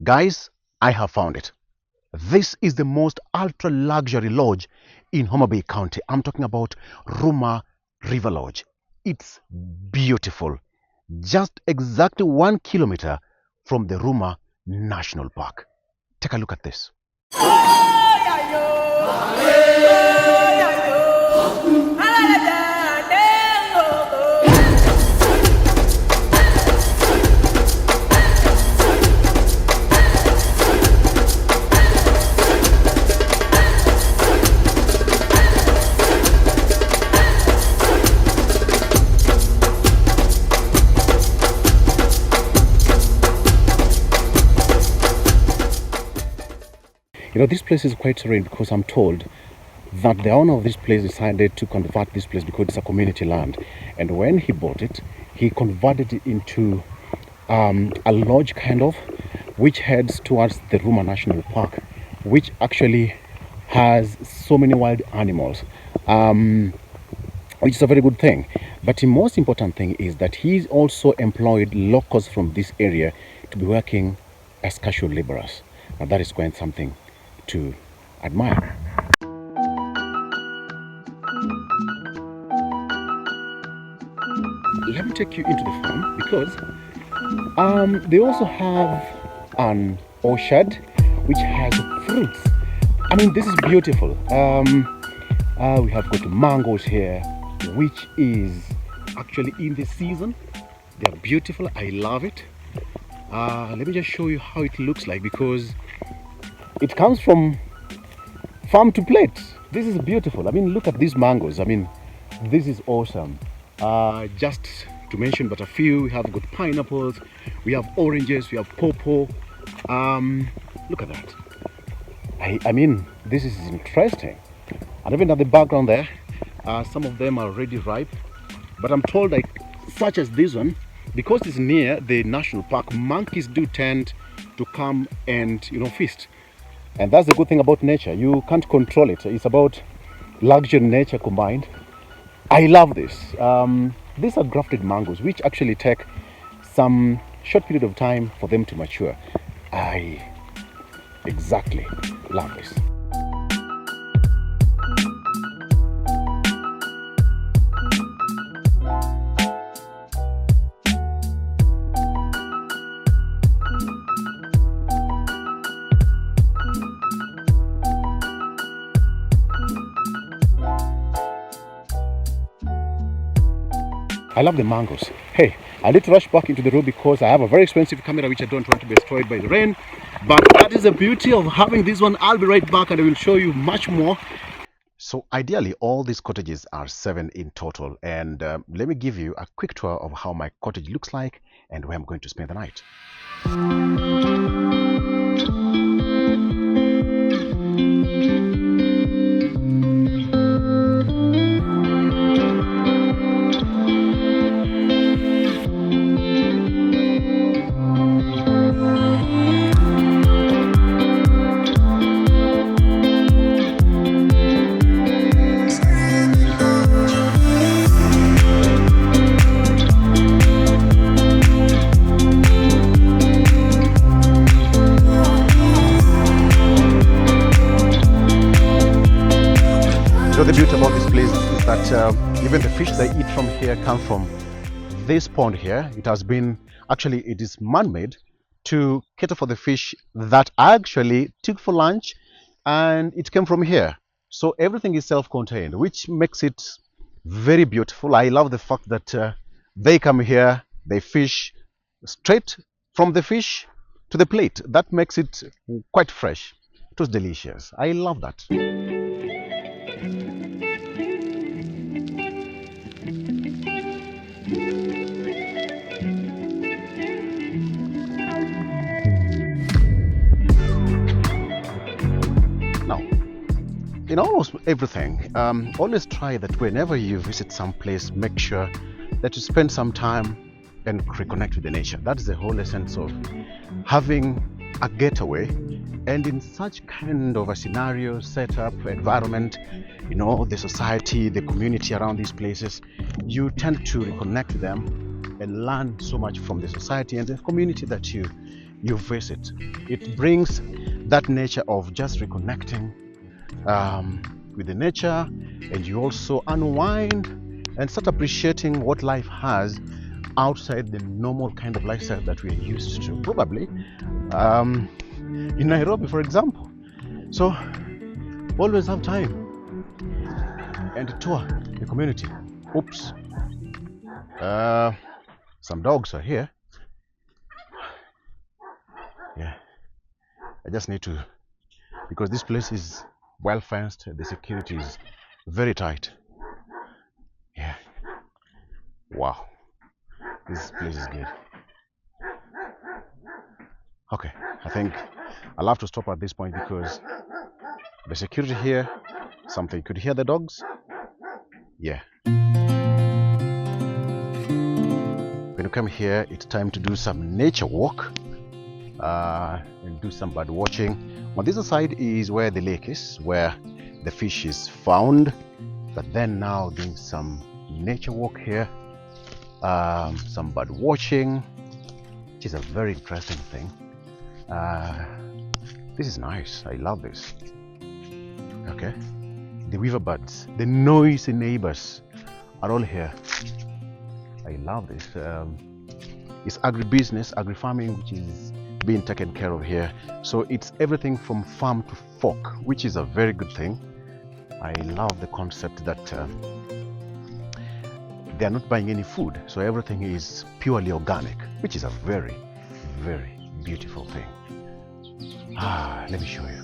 Guys, I have found it. This is the most ultra luxury lodge in Homa Bay County. I'm talking about Ruma River Lodge. It's beautiful. Just exactly 1 kilometer from the Ruma National Park. Take a look at this. This place is quite serene because I'm told that the owner of this place decided to convert this place because it's a community land. And when he bought it, he converted it into a lodge kind of, which heads towards the Ruma National Park, which actually has so many wild animals, which is a very good thing. But the most important thing is that he's also employed locals from this area to be working as casual laborers. Now that is quite something to admire. Let me take you into the farm because they also have an orchard which has fruits. I mean, this is beautiful. We have got mangoes here, which is actually in the season. They are beautiful. I love it. Let me just show you how it looks like because it comes from farm to plate. This is beautiful. I mean, look at these mangoes. I mean, this is awesome. Just to mention but a few, we have got pineapples, we have oranges, we have pawpaw. Look at that. I mean, this is interesting. And even at the background there, some of them are already ripe. But I'm told, like, such as this one, because it's near the national park, monkeys do tend to come and feast. And that's the good thing about nature. You can't control it. It's about luxury and nature combined. I love this. These are grafted mangoes, which actually take some short period of time for them to mature. I exactly love this. I love the mangoes. Hey, I need to rush back into the room because I have a very expensive camera which I don't want to be destroyed by the rain. But that is the beauty of having this one. I'll be right back and I will show you much more. So ideally, all these cottages are 7 in total. And let me give you a quick tour of how my cottage looks like and where I'm going to spend the night. The beauty about this place is that even the fish they eat from here come from this pond here. It has been, actually it is man-made to cater for the fish that I actually took for lunch, and it came from here. So everything is self-contained, which makes it very beautiful. I love the fact that they come here, they fish straight from the fish to the plate. That makes it quite fresh. It was delicious. I love that. In almost everything, always try that whenever you visit some place, make sure that you spend some time and reconnect with the nature. That's the whole essence of having a getaway. And in such kind of a scenario, setup, environment, the society, the community around these places, you tend to reconnect with them and learn so much from the society and the community that you you visit. It brings that nature of just reconnecting with the nature, and you also unwind and start appreciating what life has outside the normal kind of lifestyle that we are used to, probably in Nairobi, for example. So always have time and tour the community. Oops. Some dogs are here. Yeah, I just need to, because this place is well fenced, the security is very tight. Yeah. Wow. This place is good. Okay, I think I'll have to stop at this point because the security here, something. Could you hear the dogs? Yeah. When you come here, it's time to do some nature walk and do some bird watching. On this side is where the lake is, where the fish is found. But then now doing some nature walk here, some bird watching, which is a very interesting thing. This is nice. I love this. Okay, the weaver birds, the noisy neighbors are all here. I love this. It's agribusiness, agri-farming, which is being taken care of here. So it's everything from farm to fork, which is a very good thing. I love the concept that they are not buying any food, so everything is purely organic, which is a very, very beautiful thing. Let me show you.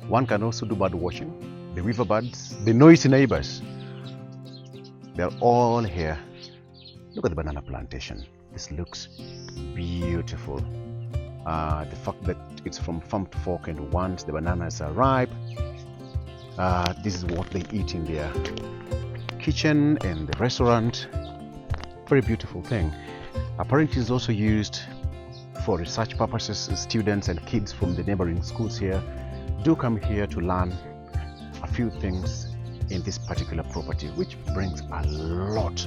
One can also do bird watching. The weaver birds, the noisy neighbors, they're all here. Look at the banana plantation. This looks beautiful. The fact that it's from farm to fork, and once the bananas are ripe, this is what they eat in their kitchen and the restaurant. Very beautiful thing. Apparently it's also used for research purposes. Students and kids from the neighboring schools here do come here to learn a few things in this particular property, which brings a lot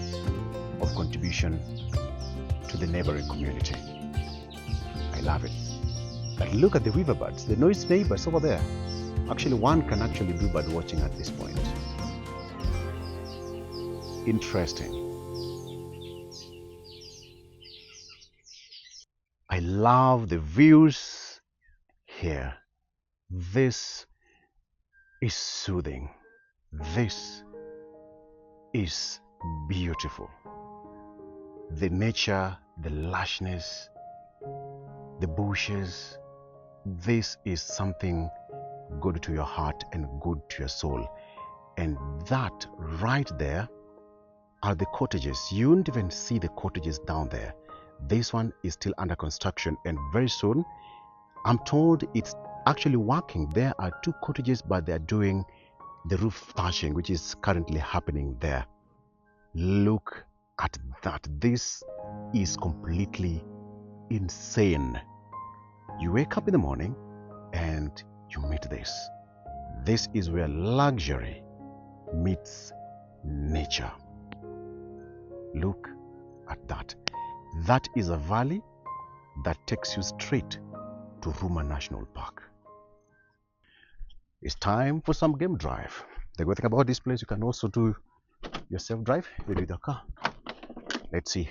of contribution to the neighboring community. I love it. But look at the weaver birds, the noisy neighbors over there. Actually, one can actually do bird watching at this point. Interesting. I love the views here. This is soothing. This is beautiful. The nature, the lushness, the bushes, this is something good to your heart and good to your soul. And that right there are the cottages. You won't even see the cottages down there. This one is still under construction, and very soon, I'm told it's actually working. There are 2 cottages, but they're doing the roof thatching, which is currently happening there. Look at that. This is completely insane. You wake up in the morning and you meet this. This is where luxury meets nature. Look at that. That is a valley that takes you straight to Ruma National Park. It's time for some game drive. The good thing about this place, you can also do your self-drive with your car. Let's see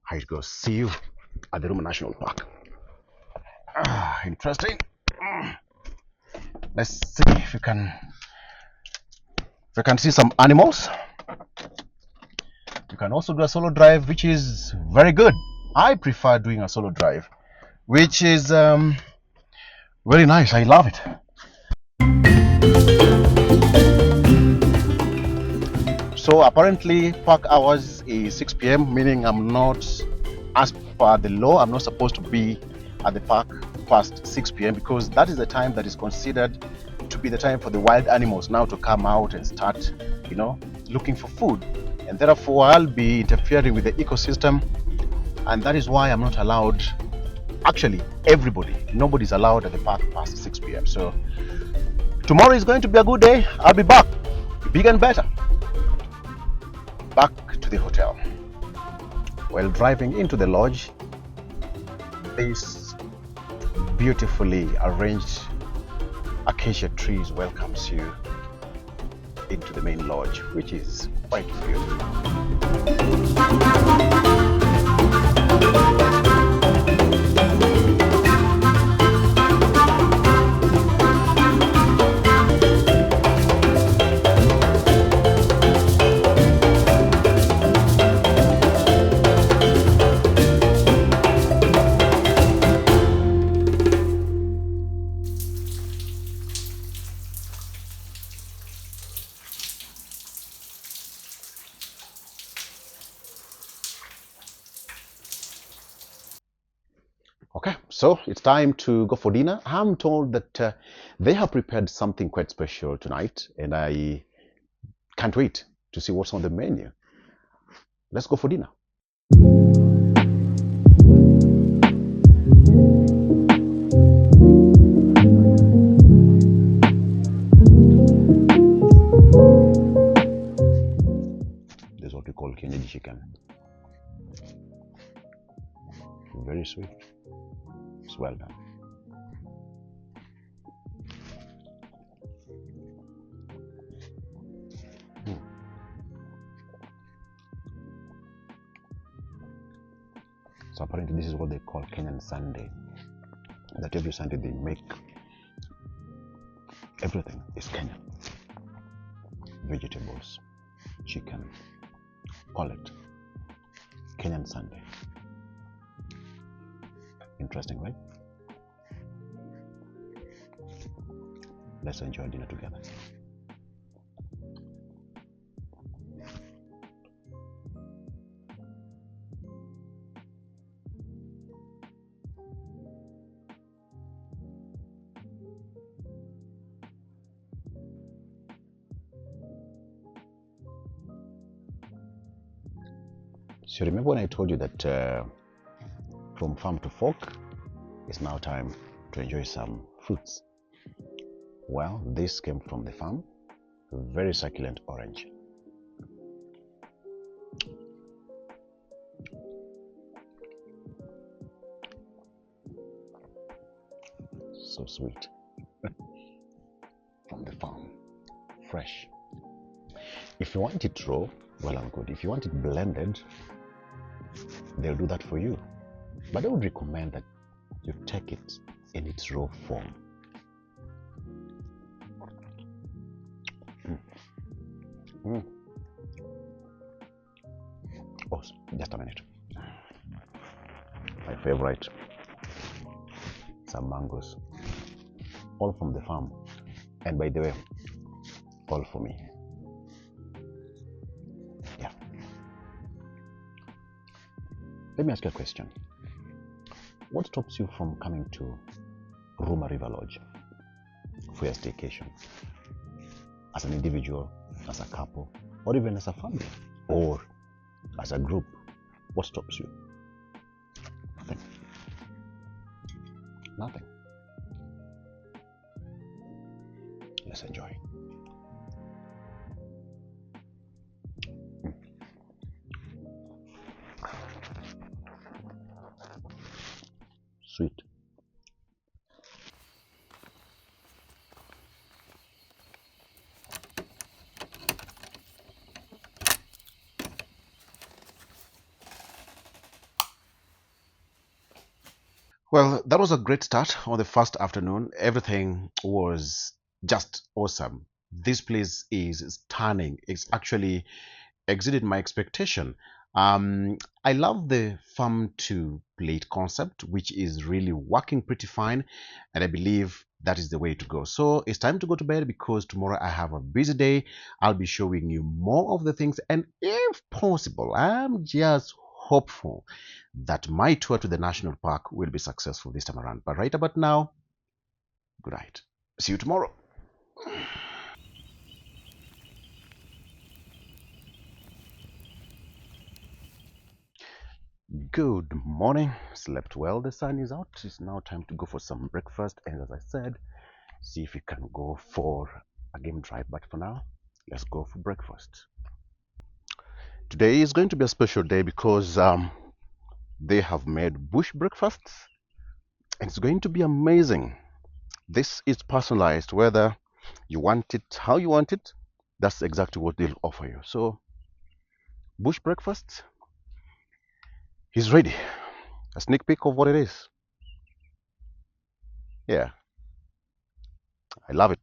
how it goes. See you at the Ruma National Park. Interesting. Let's see if we can see some animals. You can also do a solo drive, which is very good. I prefer doing a solo drive, which is very nice. I love it. So apparently park hours is 6 p.m, meaning I'm not, as per the law, I'm not supposed to be at the park past 6 p.m. because that is the time that is considered to be the time for the wild animals now to come out and start, looking for food. And therefore I'll be interfering with the ecosystem, and that is why I'm not allowed Actually, everybody. Nobody's allowed at the park past 6 p.m. So tomorrow is going to be a good day. I'll be back, bigger and better. Back to the hotel. While driving into the lodge, this beautifully arranged acacia trees welcomes you into the main lodge, which is quite beautiful. Okay, so it's time to go for dinner. I'm told that they have prepared something quite special tonight, and I can't wait to see what's on the menu. Let's go for dinner. This is what we call Kenyan chicken. Very sweet. It's well done. So apparently this is what they call Kenyan Sunday. That every Sunday they make everything is Kenyan. Vegetables, chicken, call it Kenyan Sunday. Interesting, right? Let's enjoy dinner together. So remember when I told you that from farm to fork, it's now time to enjoy some fruits. Well, this came from the farm, a very succulent orange. So sweet. From the farm, fresh. If you want it raw, well and good. If you want it blended, they'll do that for you. But I would recommend that you take it in its raw form. Oh, just a minute. My favorite, some mangoes, all from the farm. And by the way, all for me. Yeah. Let me ask you a question. What stops you from coming to Ruma River Lodge for your staycation? As an individual, as a couple, or even as a family, or as a group, what stops you? Nothing. Nothing. Let's enjoy. Sweet. Well, that was a great start on the first afternoon. Everything was just awesome. This place is stunning. It's actually exceeded my expectation. I love the farm to plate concept, which is really working pretty fine, and I believe that is the way to go. So it's time to go to bed because tomorrow I have a busy day. I'll be showing you more of the things, and if possible, I'm just hopeful that my tour to the national park will be successful this time around. But right about now, good night. See you tomorrow. Good morning. Slept well. The sun is out. It's now time to go for some breakfast. And as I said, see if we can go for a game drive. But for now, let's go for breakfast. Today is going to be a special day because they have made bush breakfasts and it's going to be amazing. This is personalized, whether you want it, how you want it, that's exactly what they'll offer you. So, bush breakfast is ready. A sneak peek of what it is. Yeah, I love it.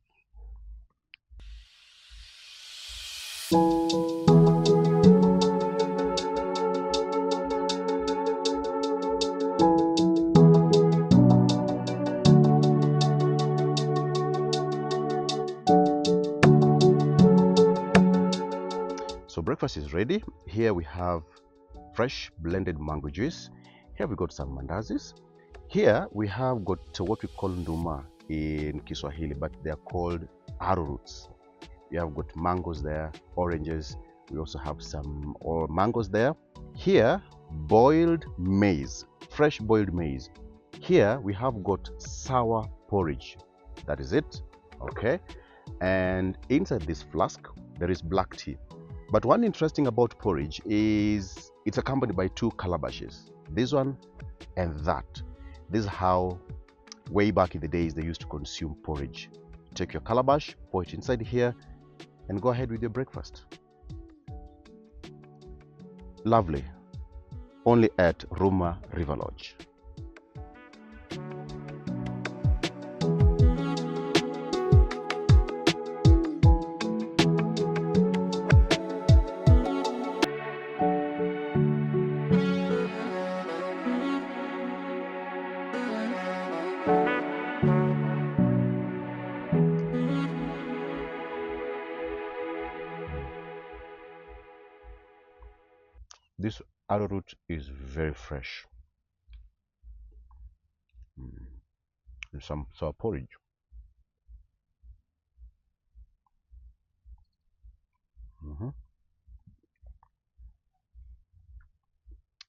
So breakfast is ready. Here we have fresh blended mango juice. Here we got some mandazis. Here we have got what we call Ruma in Kiswahili, but they are called arrowroots. We have got mangoes there, oranges. We also have some mangoes there. Here, boiled maize, fresh boiled maize. Here we have got sour porridge. That is it. Okay. And inside this flask, there is black tea. But one interesting about porridge is it's accompanied by two calabashes. This one and that. This is how way back in the days they used to consume porridge. Take your calabash, pour it inside here, and go ahead with your breakfast. Lovely. Only at Ruma River Lodge. This arrowroot is very fresh. And some sour porridge.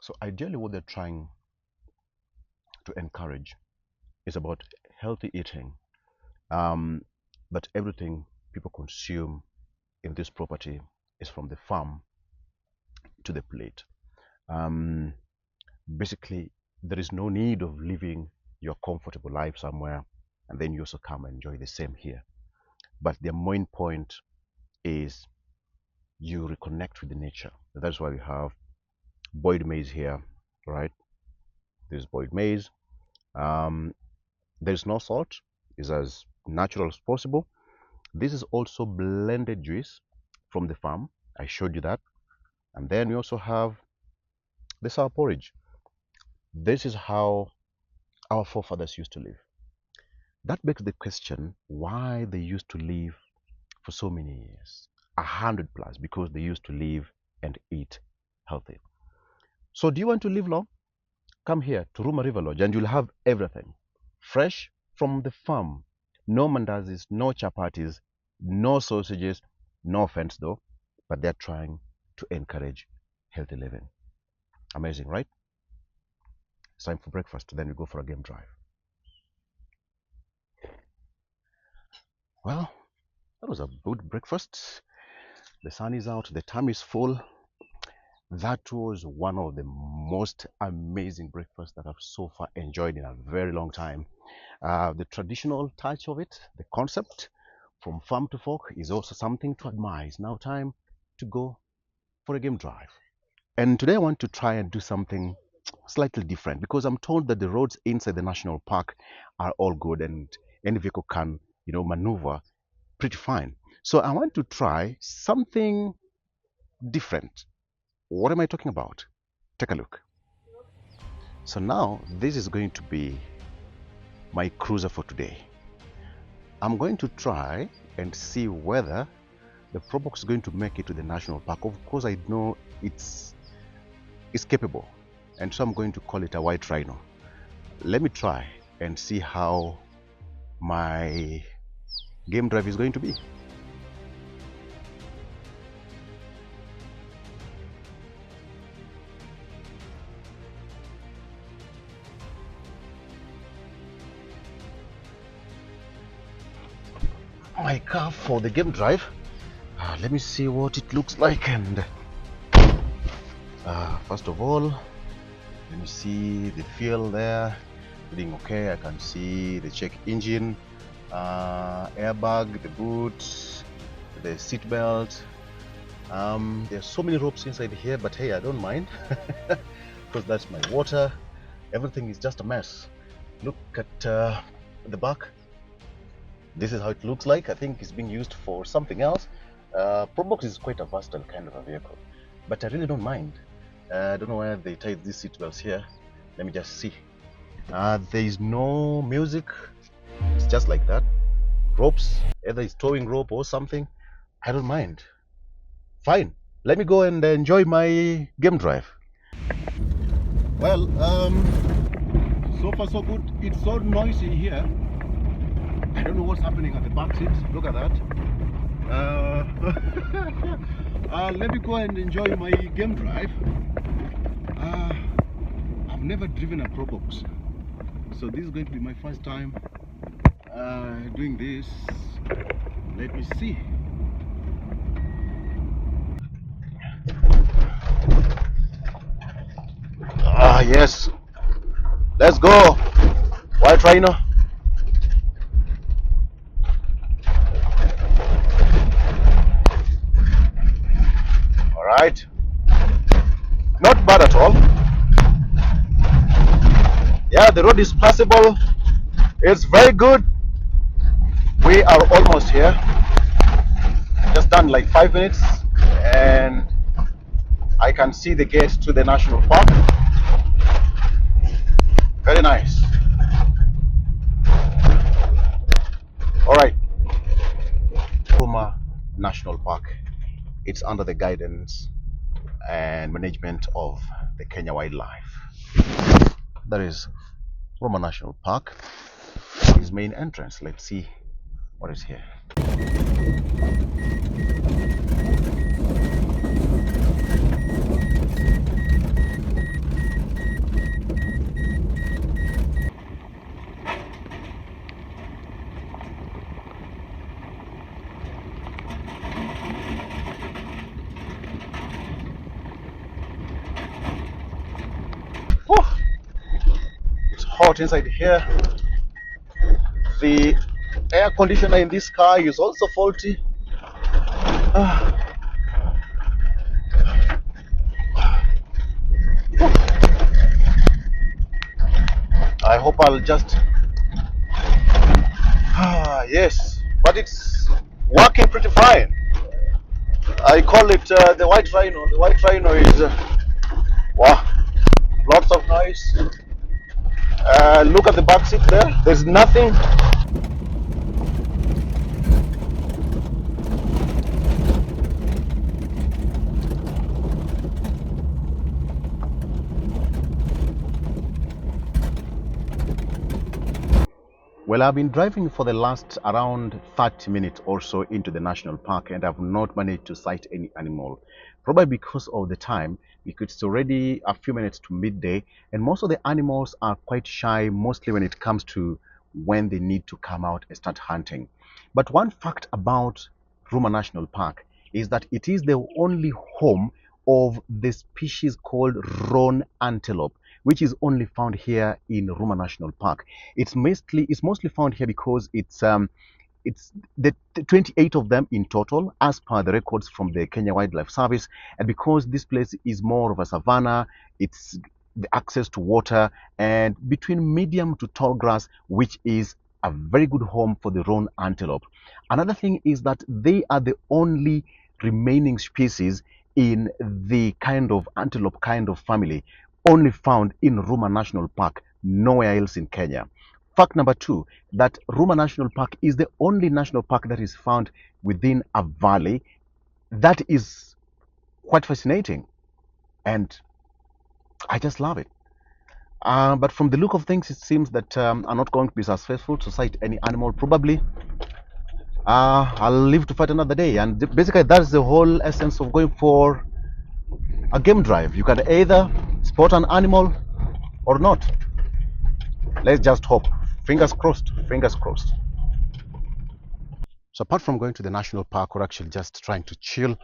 So ideally what they're trying to encourage is about healthy eating. But everything people consume in this property is from the farm to the plate. Basically, there is no need of living your comfortable life somewhere and then you also come and enjoy the same here. But the main point is you reconnect with the nature. That's why we have boiled maize here, right? This is boiled maize. There's no salt. It's as natural as possible. This is also blended juice from the farm. I showed you that. And then we also have the sour porridge. This is how our forefathers used to live. That begs the question why they used to live for so many years, 100 plus, because they used to live and eat healthy. So do you want to live long? Come here to Ruma River Lodge and you'll have everything fresh from the farm. No mandazis, no chapatis, no sausages, no offense though, but they're trying to encourage healthy living. Amazing, right? It's time for breakfast, then we go for a game drive. Well, that was a good breakfast. The sun is out, the time is full. That was one of the most amazing breakfasts that I've so far enjoyed in a very long time. The traditional touch of it, the concept from farm to fork is also something to admire. It's now time to go for a game drive. And today I want to try and do something slightly different because I'm told that the roads inside the national park are all good and any vehicle can, maneuver pretty fine. So I want to try something different. What am I talking about? Take a look. So now this is going to be my cruiser for today. I'm going to try and see whether the Probox is going to make it to the national park. Of course, I know it's capable, and so I'm going to call it a white rhino. Let me try and see how my game drive is going to be. my car for the game drive. Let me see what it looks like. And first of all, let me see the fuel there. Reading okay. I can see the check engine, airbag, the boot, the seat belt. There's so many ropes inside here, but hey, I don't mind because that's my water. Everything is just a mess. Look at the back. This is how it looks like. I think it's being used for something else. Probox is quite a versatile kind of a vehicle, but I really don't mind. I don't know where they tied these seat belts here. Let me just see. There is no music. It's just like that. Ropes, either it's towing rope or something. I don't mind. Fine. Let me go and enjoy my game drive. Well, so far so good. It's so noisy here. I don't know what's happening at the back seat. Look at that. Let me go and enjoy my game drive. I've never driven a Probox, so this is going to be my first time doing this. Let me see. Yes. Let's go. White Rhino. All right. Not bad at all. Yeah, the road is passable. It's very good. We are almost here. Just done like 5 minutes, and I can see the gate to the national park. Very nice. All right. Ruma National Park. It's under the guidance and management of the Kenya Wildlife. That is Ruma National Park. His main entrance. Let's see what is here. It's hot inside here. The air conditioner in this car is also faulty. I hope I'll just yes, but it's working pretty fine. I call it the White Rhino. The White Rhino is wow, lots of noise. Look at the back seat there. There's nothing. Well, I've been driving for the last around 30 minutes or so into the national park, and I've not managed to sight any animal. Probably because of the time, because it's already a few minutes to midday, and most of the animals are quite shy, mostly when it comes to when they need to come out and start hunting. But one fact about Ruma National Park is that it is the only home of the species called roan antelope, which is only found here in Ruma National Park. It's mostly found here because it's the 28 of them in total, as per the records from the Kenya Wildlife Service, and because this place is more of a savanna, it's the access to water and between medium to tall grass, which is a very good home for the roan antelope. Another thing is that they are the only remaining species in the kind of antelope kind of family only found in Ruma National Park, nowhere else in Kenya. Fact number two, that Ruma National Park is the only national park that is found within a valley. That is quite fascinating, and I just love it. But from the look of things, it seems that I'm not going to be successful to sight any animal. Probably I'll live to fight another day. And basically, that's the whole essence of going for a game drive. You can either spot an animal or not. Let's just hope. Fingers crossed. Fingers crossed. So apart from going to the national park or actually just trying to chill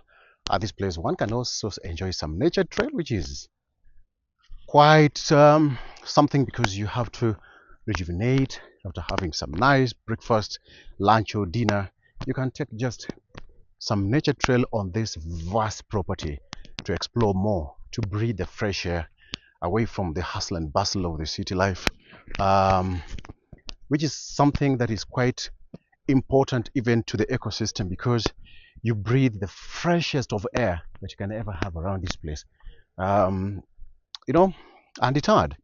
at this place, one can also enjoy some nature trail, which is quite something because you have to rejuvenate after having some nice breakfast, lunch, or dinner. You can take just some nature trail on this vast property to explore more, to breathe the fresh air away from the hustle and bustle of the city life, um, which is something that is quite important even to the ecosystem because you breathe the freshest of air that you can ever have around this place. Um, you know, and it's hard.